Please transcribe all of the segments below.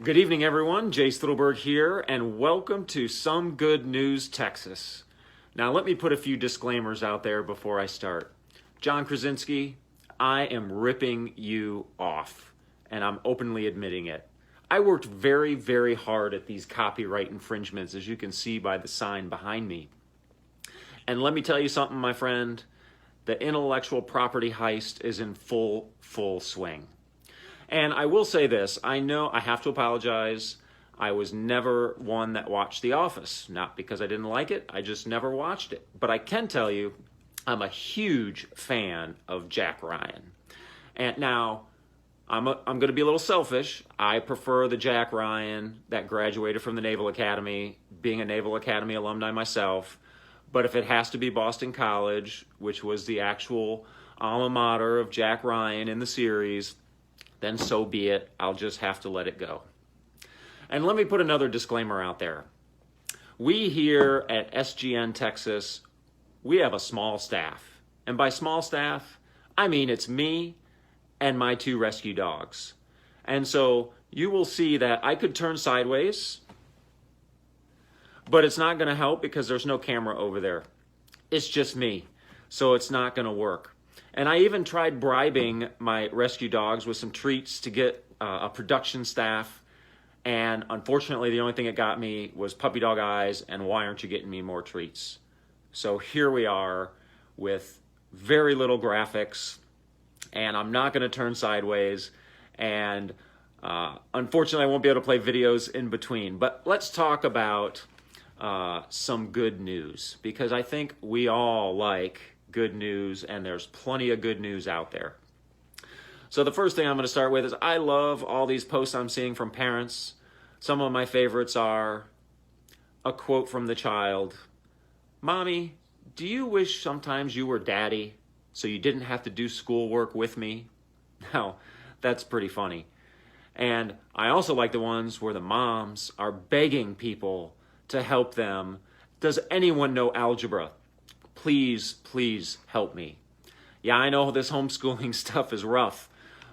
Good evening, everyone. Jay Stittleberg here, and welcome to Some Good News Texas. Now, let me put a few disclaimers out there before I start. John Krasinski, I am ripping you off, and I'm openly admitting it. I worked very, very hard at these copyright infringements, as you can see by the sign behind me. And let me tell you something, my friend. The intellectual property heist is in full swing. And I will say this, I know I have to apologize. I was never one that watched The Office. Not because I didn't like it, I just never watched it. But I can tell you, I'm a huge fan of Jack Ryan. And now, I'm going to be a little selfish. I prefer the Jack Ryan that graduated from the Naval Academy, being a Naval Academy alumni myself. But if it has to be Boston College, which was the actual alma mater of Jack Ryan in the series, then so be it. I'll just have to let it go. And let me put another disclaimer out there. We here at SGN Texas, we have a small staff. And by small staff, I mean it's me and my 2 rescue dogs. And so you will see that I could turn sideways, but it's not going to help because there's no camera over there. It's just me. So it's not going to work. And I even tried bribing my rescue dogs with some treats to get a production staff. And unfortunately, the only thing that got me was puppy dog eyes and why aren't you getting me more treats? So here we are with very little graphics. And I'm not going to turn sideways. And unfortunately, I won't be able to play videos in between. But let's talk about some good news. Because I think we all like good news, and there's plenty of good news out there. So the first thing I'm going to start with is I love all these posts I'm seeing from parents. Some of my favorites are a quote from the child. Mommy, do you wish sometimes you were daddy so you didn't have to do schoolwork with me? Now, that's pretty funny. And I also like the ones where the moms are begging people to help them. Does anyone know algebra? Please, please help me. Yeah, I know this homeschooling stuff is rough,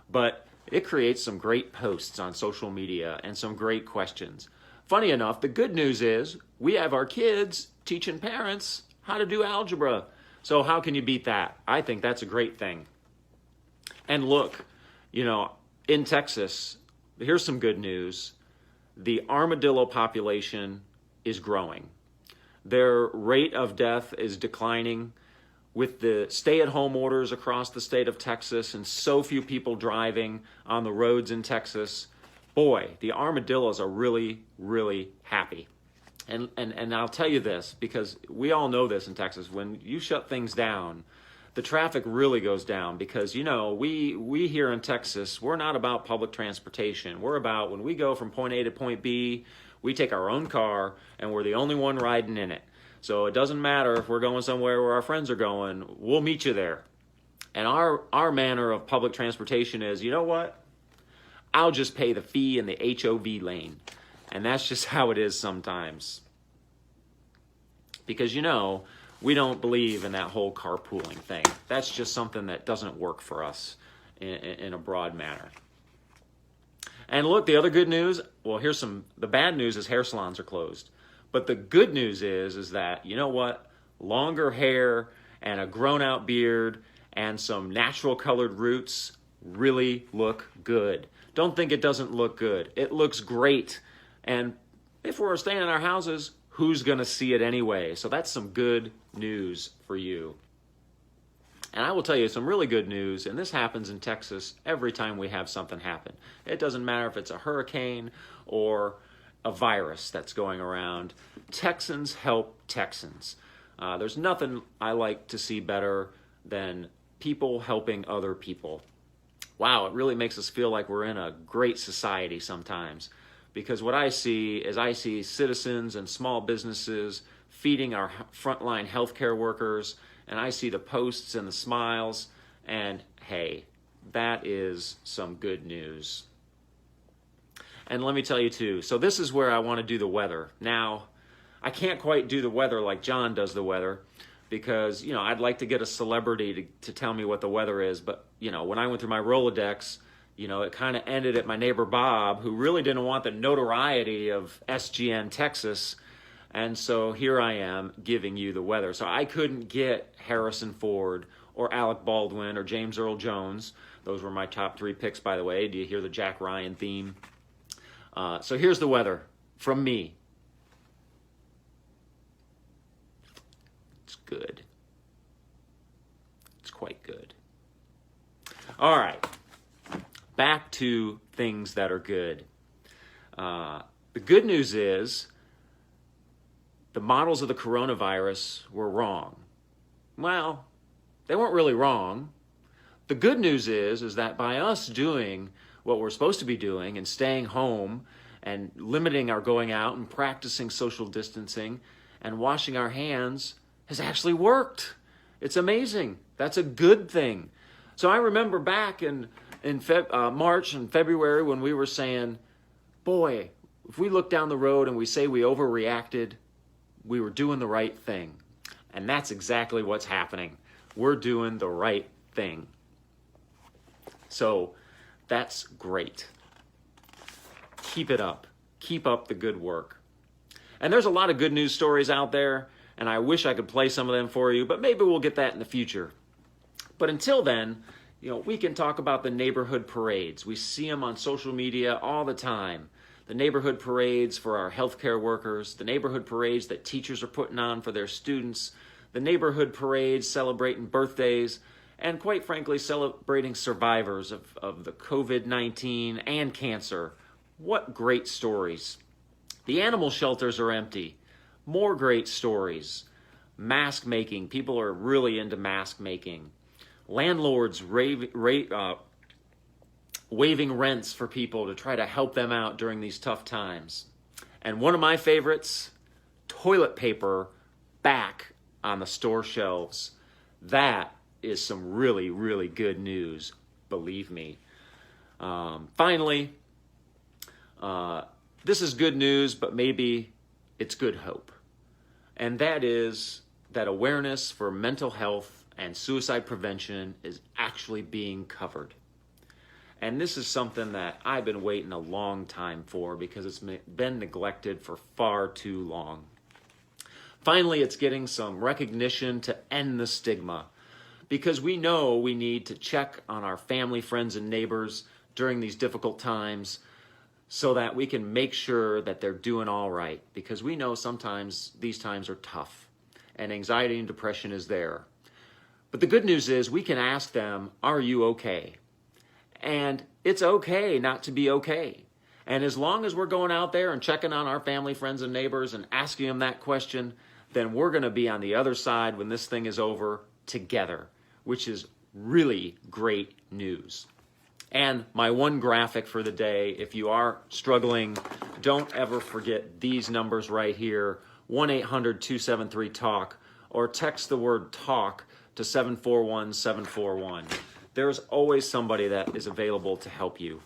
but it creates some great posts on social media and some great questions. Funny enough, the good news is we have our kids teaching parents how to do algebra. So how can you beat that? I think that's a great thing. And look, in Texas, here's some good news. The armadillo population is growing. Their rate of death is declining with the stay-at-home orders across the state of Texas and so few people driving on the roads in Texas. Boy, the armadillos are really, really happy. And I'll tell you this, because we all know this in Texas. When you shut things down, the traffic really goes down because, we here in Texas, we're not about public transportation. We're about when we go from point A to point B, we take our own car, and we're the only one riding in it. So it doesn't matter if we're going somewhere where our friends are going, we'll meet you there. And our manner of public transportation is, you know what? I'll just pay the fee in the HOV lane. And that's just how it is sometimes. Because, we don't believe in that whole carpooling thing. That's just something that doesn't work for us in a broad manner. And look, the other good news, well, the bad news is hair salons are closed. But the good news is that, you know what? Longer hair and a grown-out beard and some natural colored roots really look good. Don't think it doesn't look good. It looks great. And if we're staying in our houses, who's going to see it anyway? So that's some good news for you. And I will tell you some really good news, and this happens in Texas every time we have something happen. It doesn't matter if it's a hurricane or a virus that's going around. Texans help Texans. There's nothing I like to see better than people helping other people. Wow, it really makes us feel like we're in a great society sometimes. Because what I see is citizens and small businesses feeding our frontline healthcare workers, and I see the posts and the smiles, and hey, that is some good news. And let me tell you too, so this is where I want to do the weather. Now, I can't quite do the weather like John does the weather, because, I'd like to get a celebrity to tell me what the weather is, but, when I went through my Rolodex, You know, it kind of ended at my neighbor Bob, who really didn't want the notoriety of SGN Texas. And so here I am giving you the weather. So I couldn't get Harrison Ford or Alec Baldwin or James Earl Jones. Those were my top 3 picks, by the way. Do you hear the Jack Ryan theme? So here's the weather from me. It's good. It's quite good. All right. Back to things that are good. The good news is the models of the coronavirus were wrong. Well, they weren't really wrong. The good news is that by us doing what we're supposed to be doing and staying home and limiting our going out and practicing social distancing and washing our hands has actually worked. It's amazing. That's a good thing. So I remember back in March and February when we were saying, boy, if we look down the road and we say we overreacted, we were doing the right thing. And that's exactly what's happening. We're doing the right thing. So that's great. Keep it up. Keep up the good work. And there's a lot of good news stories out there, and I wish I could play some of them for you, but maybe we'll get that in the future. But until then, we can talk about the neighborhood parades. We see them on social media all the time. The neighborhood parades for our healthcare workers, the neighborhood parades that teachers are putting on for their students, the neighborhood parades celebrating birthdays, and quite frankly, celebrating survivors of the COVID-19 and cancer. What great stories. The animal shelters are empty. More great stories. Mask making. People are really into mask making. Landlords waiving rents for people to try to help them out during these tough times. And one of my favorites, toilet paper back on the store shelves. That is some really, really good news, believe me. Finally, this is good news, but maybe it's good hope. And that is that awareness for mental health and suicide prevention is actually being covered. And this is something that I've been waiting a long time for because it's been neglected for far too long. Finally, it's getting some recognition to end the stigma because we know we need to check on our family, friends, and neighbors during these difficult times so that we can make sure that they're doing all right, because we know sometimes these times are tough and anxiety and depression is there. But the good news is we can ask them, are you okay? And it's okay not to be okay. And as long as we're going out there and checking on our family, friends, and neighbors and asking them that question, then we're going to be on the other side when this thing is over together, which is really great news. And my one graphic for the day, if you are struggling, don't ever forget these numbers right here, 1-800-273-TALK, or text the word TALK to 741-741. There's always somebody that is available to help you.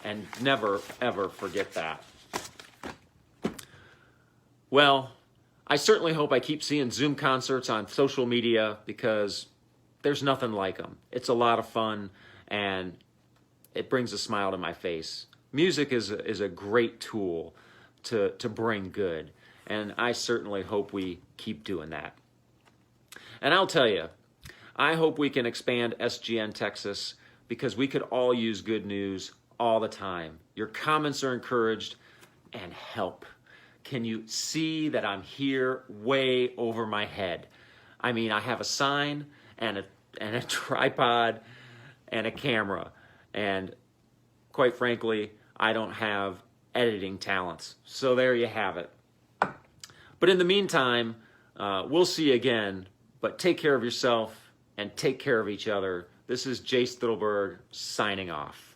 And never, ever forget that. Well, I certainly hope I keep seeing Zoom concerts on social media because there's nothing like them. It's a lot of fun and it brings a smile to my face. Music is a great tool to bring good. And I certainly hope we keep doing that. And I'll tell you, I hope we can expand SGN Texas because we could all use good news all the time. Your comments are encouraged and help. Can you see that I'm here way over my head? I mean, I have a sign and a tripod and a camera. And quite frankly, I don't have editing talents. So there you have it. But in the meantime, we'll see you again. But take care of yourself and take care of each other. This is Jay Stittelberg signing off.